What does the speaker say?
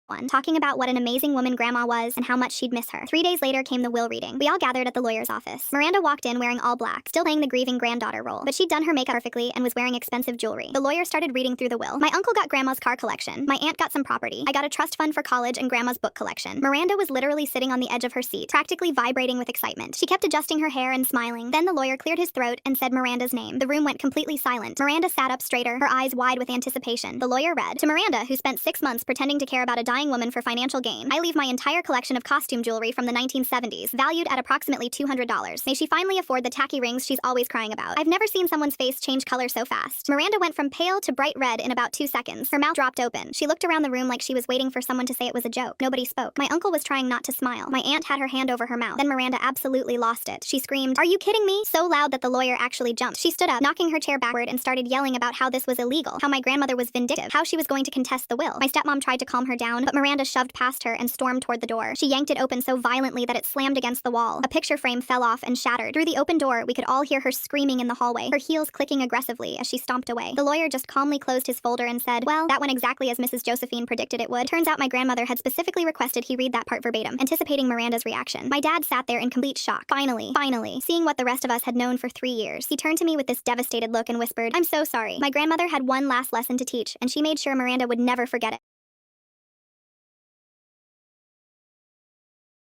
one, talking about what an amazing woman Grandma was and how much she'd miss her. 3 days later came the will reading. We all gathered at the lawyer's office. Miranda walked in wearing all black, still playing the grieving granddaughter role, but she'd done her makeup perfectly and was wearing expensive jewelry. The lawyer started reading through the will. My uncle got Grandma's car collection. My aunt got some property. I got a trust fund for college and Grandma's book collection. Miranda was literally sitting on the edge of her seat, practically vibrating with excitement. She kept adjusting her hair and smiling. Then the lawyer cleared his throat and said Miranda's name. The room went completely silent. Miranda sat up straighter, her eyes wide with anticipation. The lawyer read, "To Miranda, who spent 6 months pretending to care about a dying woman for financial gain, I leave my entire collection of costume jewelry from the 1970s, valued at approximately $200. May she finally afford the tacky rings she's always crying about." I've never seen someone's face change color so fast. Miranda went from pale to bright red in about 2 seconds. Her mouth dropped open. She looked around the room like she was waiting for someone to say it was a joke. Nobody spoke. My uncle was trying not to smile. My aunt had her hand over her mouth. Then Miranda absolutely lost it. She screamed, "Are you kidding me?" so loud that the lawyer actually jumped. She stood up, knocking her chair backward, and started yelling about how this was illegal, how my grandmother was vindictive, how she was going to contest the will. My stepmom tried to calm her down, but Miranda shoved past her and stormed toward the door. She yanked it open so violently that it slammed against the wall. A picture frame fell off and shattered. Through the open door, we could all hear her screaming in the hallway, her heels clicking aggressively as she stomped away. The lawyer just calmly closed his folder and said, "Well, that went exactly as Mrs. Josephine predicted it would." Turns out my grandmother had specifically requested he read that part verbatim, anticipating Miranda's reaction. My dad sat there in complete shock. Finally, seeing what the rest of us had known for 3 years. He turned to me with this devastated look and whispered, "I'm so sorry. My grandmother had one last lesson to teach, and she made sure Miranda would never forget it."